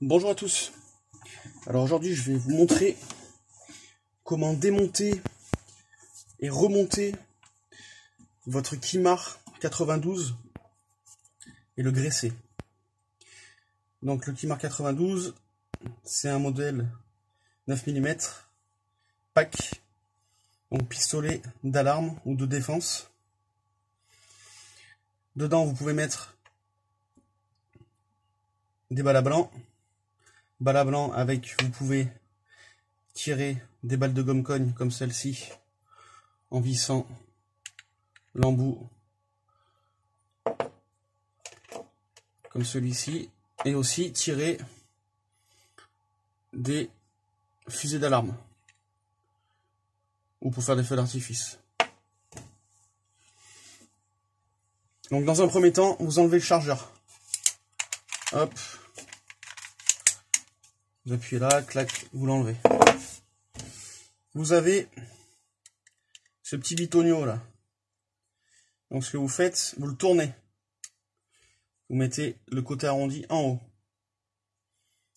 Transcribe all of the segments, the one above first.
Bonjour à tous. Alors aujourd'hui je vais vous montrer comment démonter et remonter votre Kimar 92 et le graisser. Donc le Kimar 92, c'est un modèle 9 mm pack, donc pistolet d'alarme ou de défense. Dedans vous pouvez mettre des balles à blanc. Balles à blanc avec, vous pouvez tirer des balles de gomme cogne comme celle-ci en vissant l'embout comme celui-ci, et aussi tirer des fusées d'alarme ou pour faire des feux d'artifice. Donc dans un premier temps, vous enlevez le chargeur. Hop. Vous appuyez là, clac, vous l'enlevez. Vous avez ce petit bitonio là. Donc ce que vous faites, vous le tournez. Vous mettez le côté arrondi en haut.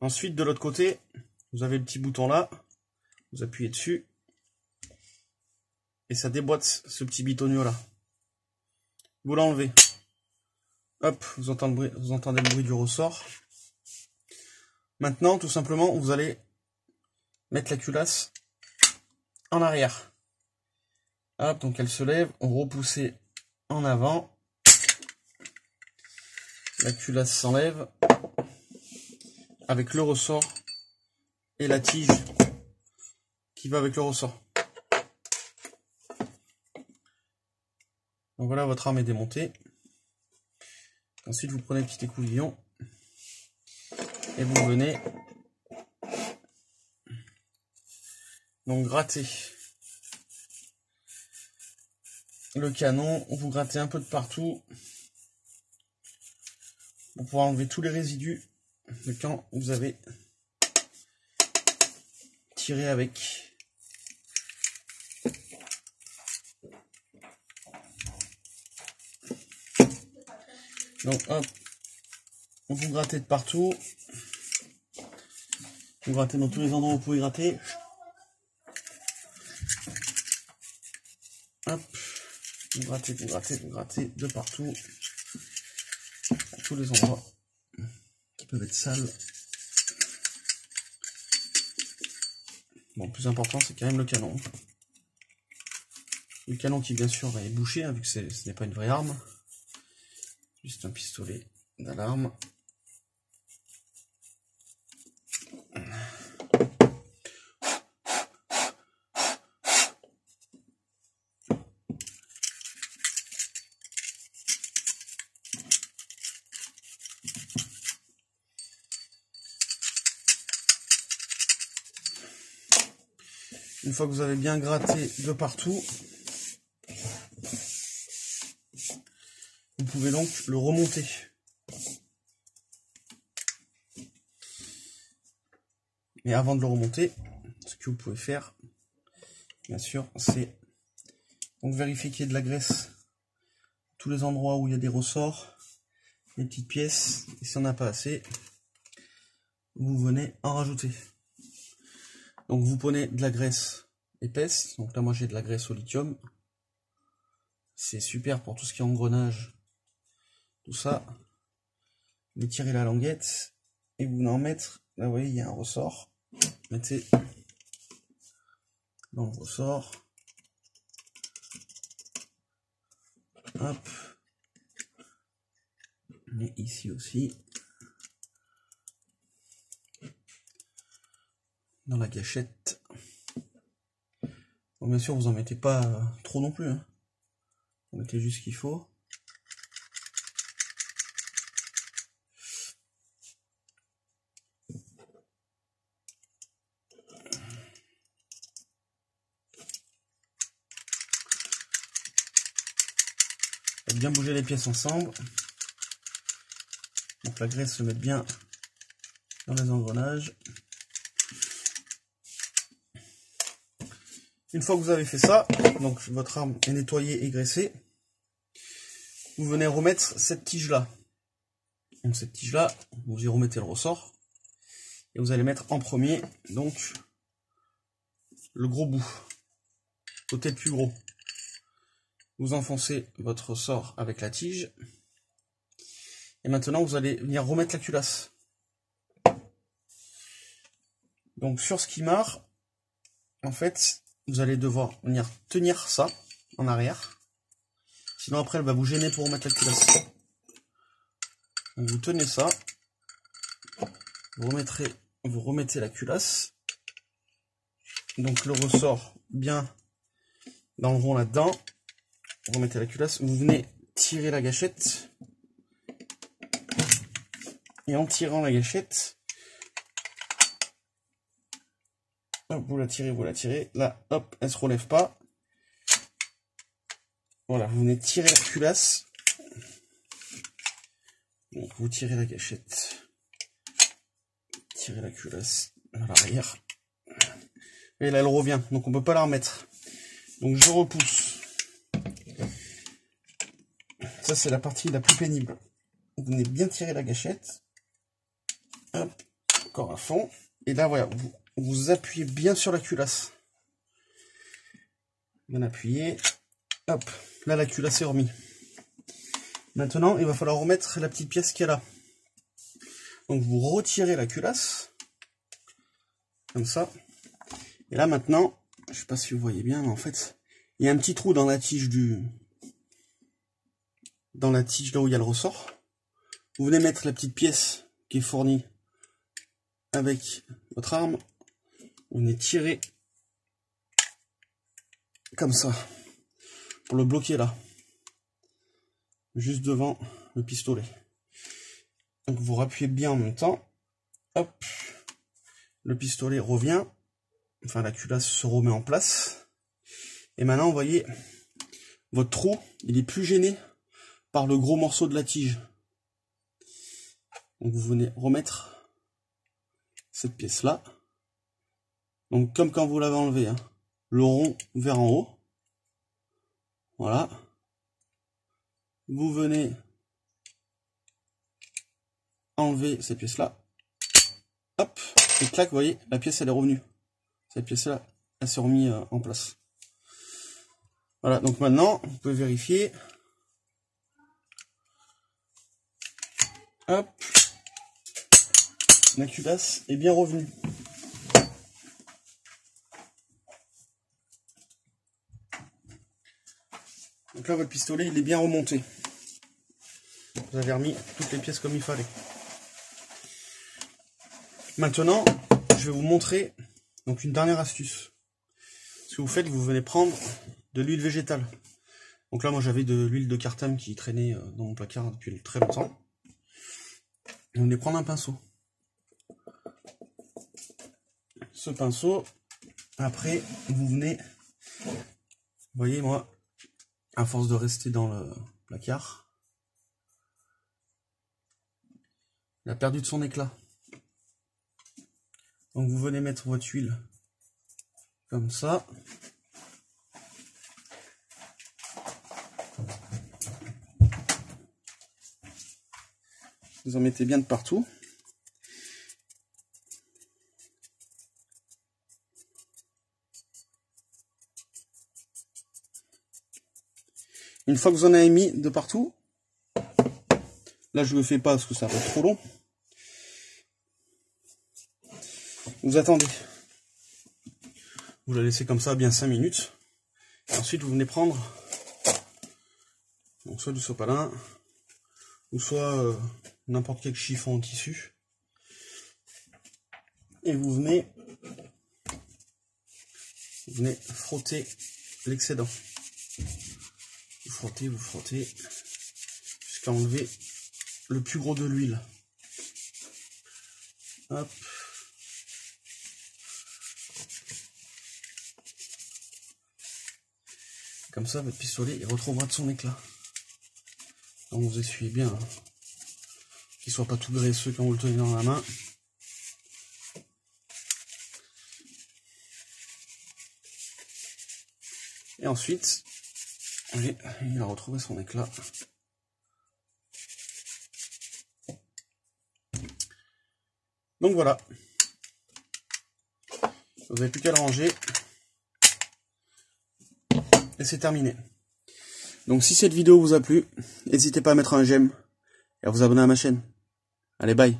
Ensuite, de l'autre côté, vous avez le petit bouton là. Vous appuyez dessus. Et ça déboîte ce petit bitonio là. Vous l'enlevez. Hop, vous entendez le bruit du ressort. Maintenant, tout simplement, vous allez mettre la culasse en arrière. Hop, donc elle se lève, on repousse en avant. La culasse s'enlève avec le ressort et la tige qui va avec le ressort. Donc voilà, votre arme est démontée. Ensuite, vous prenez le petit écouvillon et vous venez donc gratter le canon. Vous grattez un peu de partout pour pouvoir enlever tous les résidus de quand vous avez tiré avec. Donc hop, vous grattez de partout. Vous grattez dans tous les endroits où vous pouvez gratter. Hop, vous grattez de partout. À tous les endroits qui peuvent être sales. Bon, le plus important, c'est quand même le canon. Le canon qui, bien sûr, va être bouché, hein, vu que ce n'est pas une vraie arme. Juste un pistolet d'alarme. Une fois que vous avez bien gratté de partout, vous pouvez donc le remonter. Mais avant de le remonter, ce que vous pouvez faire, bien sûr, c'est donc vérifier qu'il y ait de la graisse tous les endroits où il y a des ressorts, des petites pièces, et si on n'a pas assez, vous venez en rajouter. Donc vous prenez de la graisse épaisse, donc là moi j'ai de la graisse au lithium, c'est super pour tout ce qui est engrenage, tout ça. Vous tirez la languette et vous venez en mettre, là vous voyez il y a un ressort, mettez dans le ressort, hop, mais ici aussi, dans la gâchette. Bon, bien sûr vous en mettez pas trop non plus, hein. Vous mettez juste ce qu'il faut. Faites bien bouger les pièces ensemble. Donc la graisse se met bien dans les engrenages. Une fois que vous avez fait ça, donc votre arme est nettoyée et graissée, vous venez remettre cette tige là. Donc cette tige là, vous y remettez le ressort. Et vous allez mettre en premier, donc, le gros bout, côté le plus gros. Vous enfoncez votre ressort avec la tige. Et maintenant, vous allez venir remettre la culasse. Donc, sur skimmer, en fait, vous allez devoir venir tenir ça en arrière. Sinon, après, elle va vous gêner pour remettre la culasse. Donc, vous tenez ça. Vous remettez la culasse. Donc, le ressort bien dans le rond là-dedans. Vous remettez la culasse. Vous venez tirer la gâchette. Et en tirant la gâchette, hop, vous la tirez. Là, hop, elle se relève pas. Voilà, vous venez tirer la culasse. Donc, vous tirez la gâchette. Tirez la culasse à l'arrière. Et là, elle revient. Donc, on peut pas la remettre. Donc, je repousse. Ça, c'est la partie la plus pénible. Vous venez bien tirer la gâchette. Hop, encore à fond. Et là, voilà, vous appuyez bien sur la culasse. Bien appuyé. Hop, là, la culasse est remise. Maintenant, il va falloir remettre la petite pièce qu'il y a là. Donc, vous retirez la culasse. Comme ça. Et là, maintenant, je sais pas si vous voyez bien, mais en fait, il y a un petit trou dans la tige dans la tige là où il y a le ressort. Vous venez mettre la petite pièce qui est fournie avec votre arme. On est tiré comme ça pour le bloquer là, juste devant le pistolet. Donc vous rappuyez bien en même temps. Hop, le pistolet revient. Enfin, la culasse se remet en place. Et maintenant, vous voyez, votre trou, il est plus gêné par le gros morceau de la tige. Donc vous venez remettre cette pièce-là. Donc comme quand vous l'avez enlevé, hein, le rond vers en haut. Voilà. Vous venez enlever cette pièce-là. Hop, et clac, vous voyez, la pièce, elle est revenue. Cette pièce-là, elle s'est remise en place. Voilà, donc maintenant, vous pouvez vérifier. Hop. La culasse est bien revenue. Donc là, votre pistolet, il est bien remonté. Vous avez remis toutes les pièces comme il fallait. Maintenant, je vais vous montrer donc une dernière astuce. Ce que vous faites, vous venez prendre de l'huile végétale. Donc là, moi, j'avais de l'huile de cartame qui traînait dans mon placard depuis très longtemps. Vous venez prendre un pinceau. Ce pinceau, après, vous venez, vous voyez, moi, à force de rester dans le placard, il a perdu de son éclat. Donc vous venez mettre votre huile comme ça. Vous en mettez bien de partout. Une fois que vous en avez mis de partout, là je ne le fais pas parce que ça va être trop long. Vous attendez. Vous la laissez comme ça bien 5 minutes. Et ensuite vous venez prendre donc soit du sopalin ou soit n'importe quel chiffon en tissu. Et vous venez frotter l'excédent. Vous frottez jusqu'à enlever le plus gros de l'huile. Hop. Comme ça, votre pistolet il retrouvera de son éclat. Donc vous essuyez bien, hein, qu'il soit pas tout graisseux quand vous le tenez dans la main. Et ensuite, il a retrouvé son éclat. Donc voilà, Vous n'avez plus qu'à le ranger. Et c'est terminé. Donc si cette vidéo vous a plu, n'hésitez pas à mettre un j'aime et à vous abonner à ma chaîne. Allez, bye!